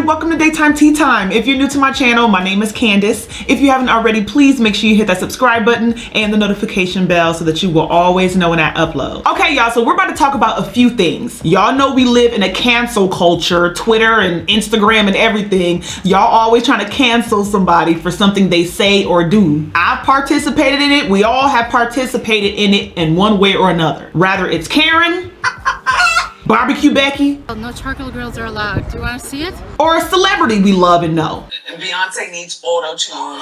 welcome to Daytime Tea Time. If you're new to my channel, my name is Candace. If you haven't already, please make sure you hit that subscribe button and the notification bell so that you will always know when I upload. Okay, y'all, so we're about to talk about a few things. Y'all know we live in a cancel culture, Twitter and Instagram and everything. Y'all always trying to cancel somebody for something they say or do. I've participated in it. We all have participated in it in one way or another. Rather it's Karen, Barbecue Becky, No charcoal grills are allowed. Do you want to see it? or a celebrity we love and know. Beyonce needs auto-tune.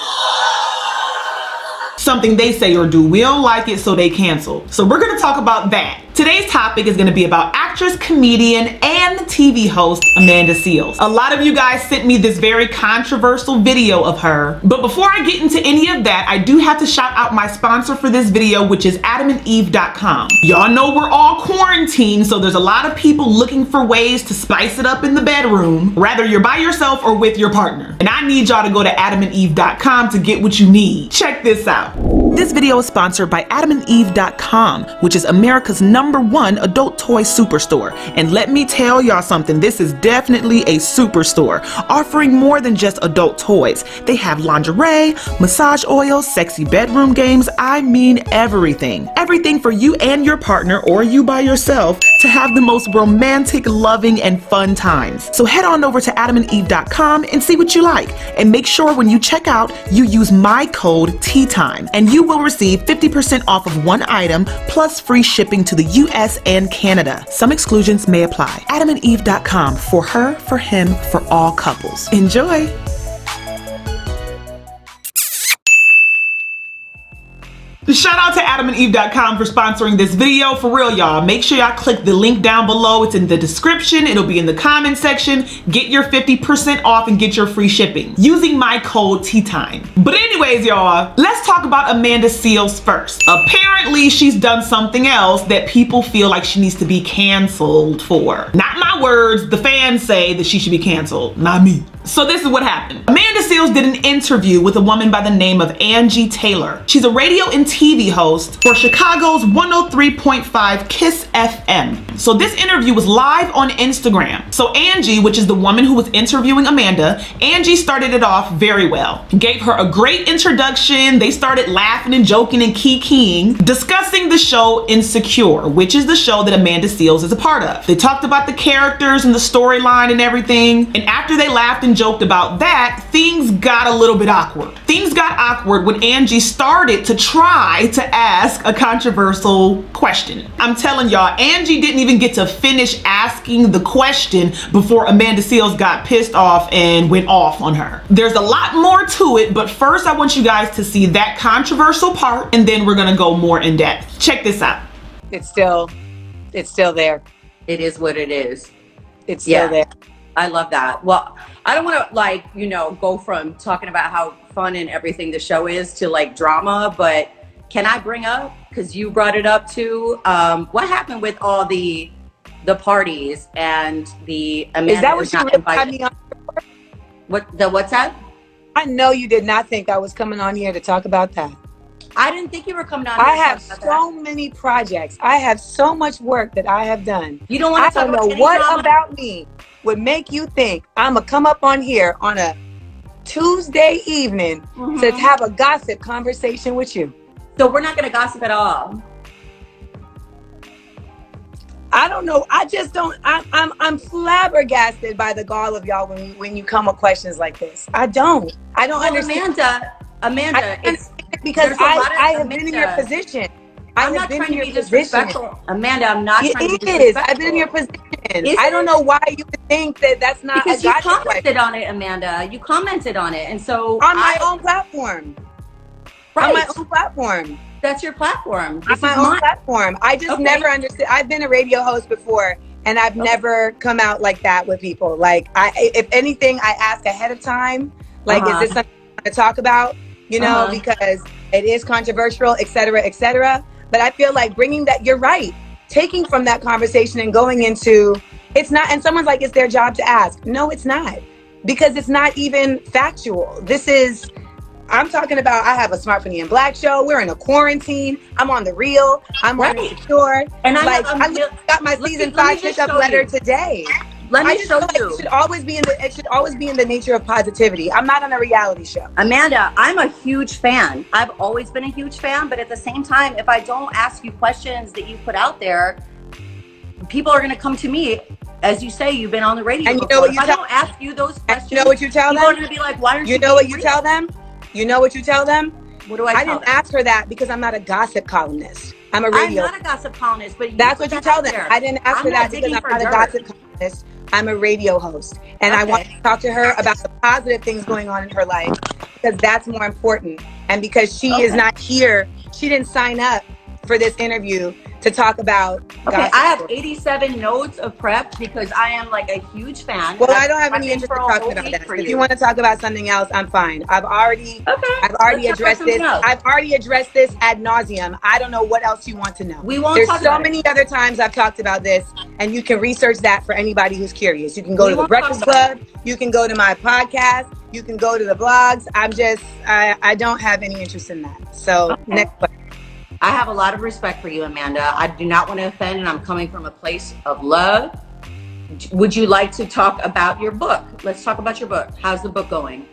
Something they say or do. We don't like it, so they cancel. So we're gonna talk about that. Today's topic is gonna be about actress, comedian, and TV host Amanda Seales. A lot of you guys sent me this very controversial video of her. But before I get into any of that, I do have to shout out my sponsor for this video, which is adamandeve.com. Y'all know we're all quarantined, so there's a lot of people looking for ways to spice it up in the bedroom, whether you're by yourself or with your partner. And I need y'all to go to adamandeve.com to get what you need. Check this out. This video is sponsored by adamandeve.com, which is America's #1 adult toy superstore. And let me tell y'all something, this is definitely a superstore, offering more than just adult toys. They have lingerie, massage oils, sexy bedroom games, I mean everything. Everything for you and your partner, or you by yourself, to have the most romantic, loving, and fun times. So head on over to adamandeve.com and see what you like. And make sure when you check out, you use my code TEATIME, and you will receive 50% off of one item plus free shipping to the US and Canada. Some exclusions may apply. adamandeve.com, for her, for him, for all couples. Enjoy! Shout out to adamandeve.com for sponsoring this video. For real, y'all. Make sure y'all click the link down below. It's in the description. It'll be in the comment section. Get your 50% off and get your free shipping using my code TEATIME. But anyways, y'all, let's talk about Amanda Seales first. Apparently, she's done something else that people feel like she needs to be canceled for. Not my words. The fans say that she should be canceled, not me. So this is what happened. Amanda Seales did an interview with a woman by the name of Angie Taylor. She's a radio and TV host for Chicago's 103.5 KISS FM. So this interview was live on Instagram. So Angie, which is the woman who was interviewing Amanda, Angie started it off very well. Gave her a great introduction. They started laughing and joking and kikiing, discussing the show Insecure, which is the show that Amanda Seales is a part of. They talked about the characters and the storyline and everything. And after they laughed and joked about that, things got a little bit awkward. Things got awkward when Angie started to try to ask a controversial question. I'm telling y'all, Angie didn't even get to finish asking the question before Amanda Seales got pissed off and went off on her. There's a lot more to it, but first I want you guys to see that controversial part, and then we're gonna go more in depth. Check this out. It's still there. It is what it is. It's still there. I love that. Well, I don't want to go from talking about how fun and everything the show is to like drama, but can I bring up, because you brought it up too, what happened with all the parties and the Amanda Is that what you really had me on? What's that? I know you did not think I was coming on here to talk about that. I didn't think you were coming on. I have so many projects. I have so much work that I have done. You don't want to talk about any what drama? About me would make you think I'm gonna come up on here on a Tuesday evening to have a gossip conversation with you. So we're not going to gossip at all. I don't know. I just don't. I'm flabbergasted by the gall of y'all when you come with questions like this. I don't understand. Amanda, it's because I have been in your position. I'm not trying to be disrespectful. Amanda, I'm not trying to be disrespectful. I've been in your position. I don't know why you would think that that's not because you commented on it, Amanda. You commented on it, and so on my own platform. Right. On my own platform. That's your platform. On my own platform. I just never understood. I've been a radio host before, and I've never come out like that with people. Like, if anything, I ask ahead of time. Like, is this something I want to talk about? You know, because it is controversial, et cetera, et cetera. But I feel like bringing that, you're right, taking from that conversation and going into, it's not, and someone's like, it's their job to ask. No, it's not, because it's not even factual. This is, I'm talking about, I have a Smart Funny and Black show. We're in a quarantine. I'm on The Real. I'm on Insecure. And I got my season 5 pickup letter today. let I me just show feel like you. it should always be in the nature of positivity. I'm not on a reality show. Amanda, I'm a huge fan. I've always been a huge fan, but at the same time, if I don't ask you questions that you put out there, people are going to come to me. As you say, you've been on the radio And you before. know what you if I tell- don't ask you those questions, you know what you tell people are them? going to be like, why aren't you You know what being you real? tell them? You know what you tell them? What do I I tell didn't them? ask her that because I'm not a gossip columnist. I'm a I'm radio. not a gossip columnist, but That's what you tell them. I didn't ask I'm her not that because digging I'm for not a dirt. gossip columnist. I'm a radio host. And I want Okay. to talk to her about the positive things going on in her life because that's more important. And because she is Okay. not here, she didn't sign up for this interview to talk about Okay, gossip. I have 87 notes of prep because I am like a huge fan. Well, and I don't have I've any been interest for in a whole talking about week that. for If you want to talk about something else, I'm fine. I've already Okay, let's talk about addressed this. something else. I've already addressed this ad nauseum. I don't know what else you want to know. We won't There's talk so about it. many other times I've talked about this, and you can research that for anybody who's curious. You can go We to the won't talk Breakfast about Club. You can go to my podcast. You can go to the blogs. I don't have any interest in that. So Okay. next question. I have a lot of respect for you, Amanda. I do not want to offend, and I'm coming from a place of love. Would you like to talk about your book? Let's talk about your book. How's the book going?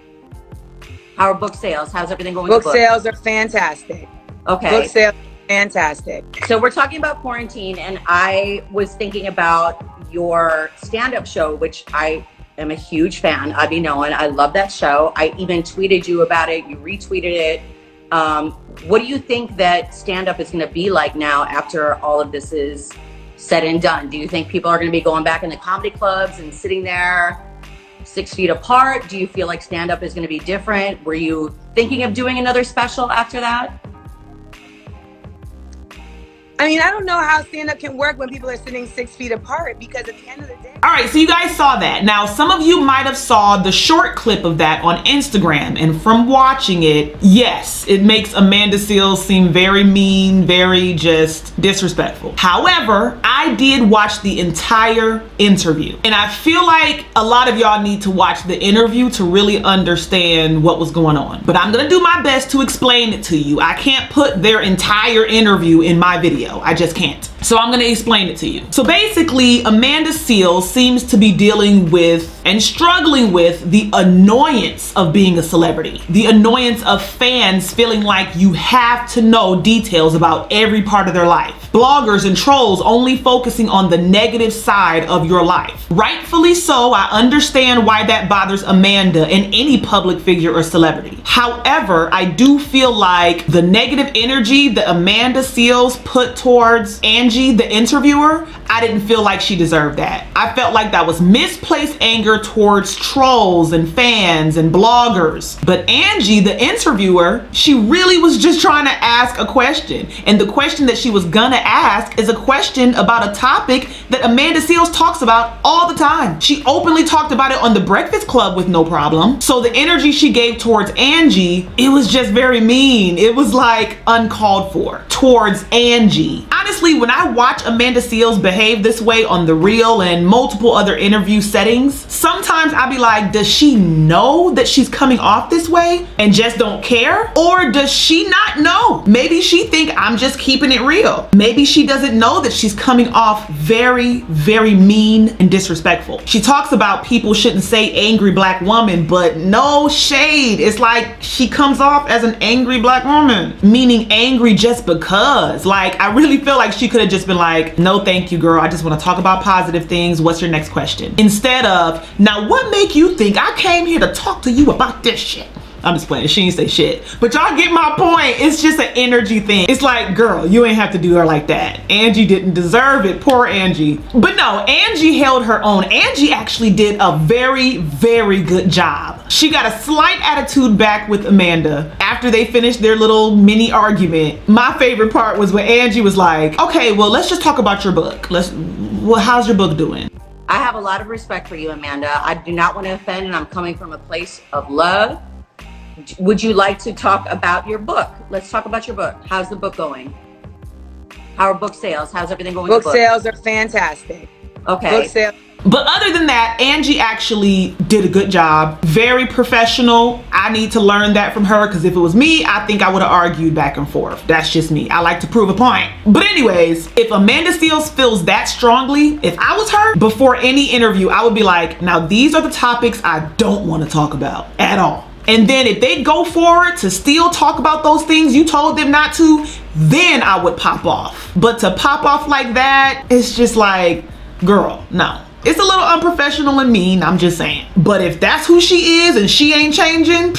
How are book sales? How's everything going? Book with sales are fantastic. Okay. Book sales are fantastic. So we're talking about quarantine, and I was thinking about your stand-up show, which I am a huge fan. I be knowing, I love that show. I even tweeted you about it. You retweeted it. What do you think that stand-up is going to be like now after all of this is said and done? Do you think people are going to be going back in the comedy clubs and sitting there 6 feet apart? Do you feel like stand-up is going to be different? Were you thinking of doing another special after that? I mean, I don't know how stand-up can work when people are sitting 6 feet apart because at the end of the day. All right, so you guys saw that. Now, some of you might have saw the short clip of that on Instagram, and from watching it, yes, it makes Amanda Seales seem very mean, very just disrespectful. However, I did watch the entire interview, and I feel like a lot of y'all need to watch the interview to really understand what was going on. But I'm gonna do my best to explain it to you. I can't put their entire interview in my video. I just can't. So I'm gonna explain it to you. So basically, Amanda Seales seems to be dealing with and struggling with the annoyance of being a celebrity. The annoyance of fans feeling like you have to know details about every part of their life. Bloggers and trolls only focusing on the negative side of your life. Rightfully so, I understand why that bothers Amanda and any public figure or celebrity. However, I do feel like the negative energy that Amanda Seales put towards Angie, the interviewer, I didn't feel like she deserved that. I felt like that was misplaced anger towards trolls and fans and bloggers. But Angie, the interviewer, she really was just trying to ask a question. And the question that she was gonna ask is a question about a topic that Amanda Seales talks about all the time. She openly talked about it on the Breakfast Club with no problem. So the energy she gave towards Angie, it was just very mean. It was like uncalled for towards Angie. Honestly, when I watch Amanda Seales behave this way on The Real and multiple other interview settings, sometimes I'll be like, does she know that she's coming off this way and just don't care? Or does she not know? Maybe she think I'm just keeping it real. Maybe she doesn't know that she's coming off very, very mean and disrespectful. She talks about people shouldn't say angry black woman, but no shade. It's like she comes off as an angry black woman, meaning angry just because. Like, I really feel like she could have just been like, no, thank you, girl. I just want to talk about positive things. What's your next question? Instead of, now what make you think I came here to talk to you about this shit? I'm just playing. She ain't say shit. But y'all get my point. It's just an energy thing. It's like, girl, you ain't have to do her like that. Angie didn't deserve it. Poor Angie. But no, Angie held her own. Angie actually did a very, very good job. She got a slight attitude back with Amanda after they finished their little mini argument. My favorite part was when Angie was like, okay, well, let's just talk about your book. Well, how's your book doing? I have a lot of respect for you, Amanda. I do not want to offend, and I'm coming from a place of love. Would you like to talk about your book? Let's talk about your book. How's the book going? How are book sales? How's everything going? Book sales are fantastic. Okay. Book sales are But other than that, Angie actually did a good job. Very professional. I need to learn that from her, because if it was me, I think I would have argued back and forth. That's just me. I like to prove a point. But anyways, if Amanda Seales feels that strongly, if I was her, before any interview, I would be like, now these are the topics I don't want to talk about at all. And then if they go for it to still talk about those things you told them not to, then I would pop off. But to pop off like that, it's just like, girl, no. It's a little unprofessional and mean, I'm just saying. But if that's who she is and she ain't changing,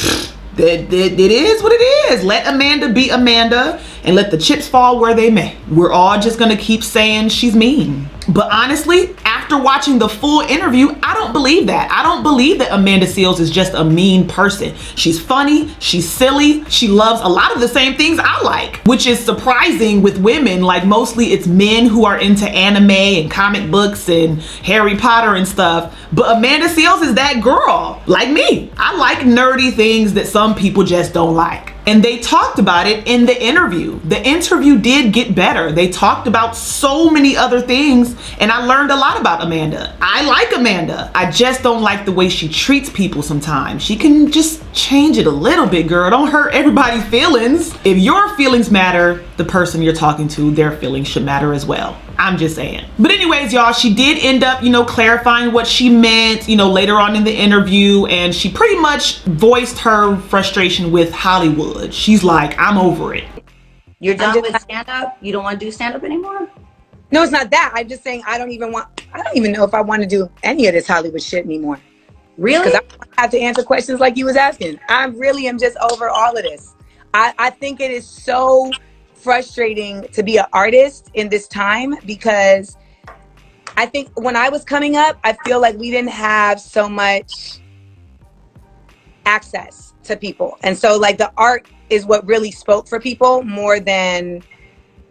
it is what it is. Let Amanda be Amanda and let the chips fall where they may. We're all just gonna keep saying she's mean. But honestly, after watching the full interview, I don't believe that. I don't believe that Amanda Seales is just a mean person. She's funny, she's silly, she loves a lot of the same things I like, which is surprising with women. Like, mostly it's men who are into anime and comic books and Harry Potter and stuff. But Amanda Seales is that girl, like me. I like nerdy things that some people just don't like. And they talked about it in the interview. The interview did get better. They talked about so many other things, and I learned a lot about Amanda. I like Amanda. I just don't like the way she treats people sometimes. She can just change it a little bit, girl. Don't hurt everybody's feelings. If your feelings matter, the person you're talking to, their feelings should matter as well. I'm just saying. But anyways, y'all, she did end up, clarifying what she meant, later on in the interview, and she pretty much voiced her frustration with Hollywood. She's like, I'm over it. You're done with stand-up? You don't want to do stand-up anymore? No, it's not that. I'm just saying I don't even know if I want to do any of this Hollywood shit anymore. Really? Because I have to answer questions like you was asking. I really am just over all of this. I think it is so frustrating to be an artist in this time, because I think when I was coming up, I feel like we didn't have so much access to people. And so like the art is what really spoke for people more than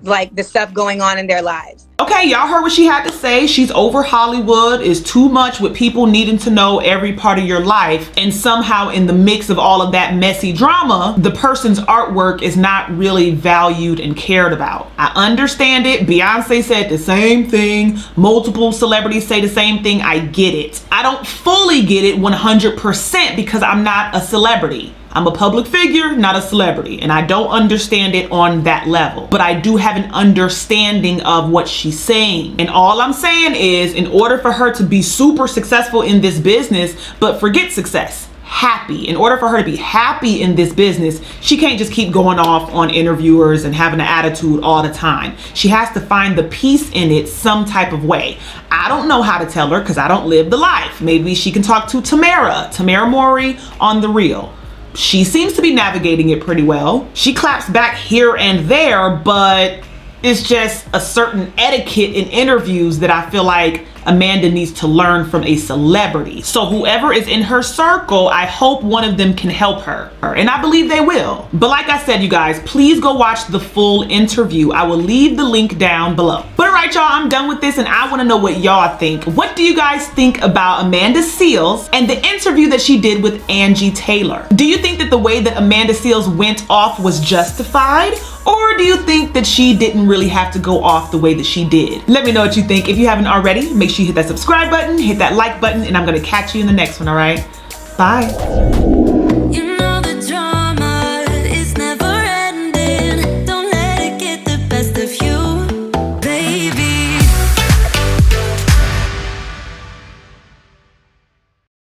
like the stuff going on in their lives. Okay, y'all heard what she had to say. She's over Hollywood. Is too much with people needing to know every part of your life, and somehow in the mix of all of that messy drama, the person's artwork is not really valued and cared about. I understand it. Beyonce said the same thing. Multiple celebrities say the same thing. I get it. I don't fully get it 100% because I'm not a celebrity. I'm a public figure, not a celebrity, and I don't understand it on that level. But I do have an understanding of what she's saying. And all I'm saying is, in order for her to be super successful in this business, but forget success, happy. In order for her to be happy in this business, she can't just keep going off on interviewers and having an attitude all the time. She has to find the peace in it some type of way. I don't know how to tell her because I don't live the life. Maybe she can talk to Tamara Mowry on The Real. She seems to be navigating it pretty well. She claps back here and there, but it's just a certain etiquette in interviews that I feel like Amanda needs to learn from a celebrity. So whoever is in her circle, I hope one of them can help her. And I believe they will. But like I said, you guys, please go watch the full interview. I will leave the link down below. But all right, y'all, I'm done with this and I want to know what y'all think. What do you guys think about Amanda Seales and the interview that she did with Angie Taylor? Do you think that the way that Amanda Seales went off was justified? Or do you think that she didn't really have to go off the way that she did? Let me know what you think. If you haven't already, make sure you hit that subscribe button, hit that like button, and I'm gonna catch you in the next one, all right? Bye.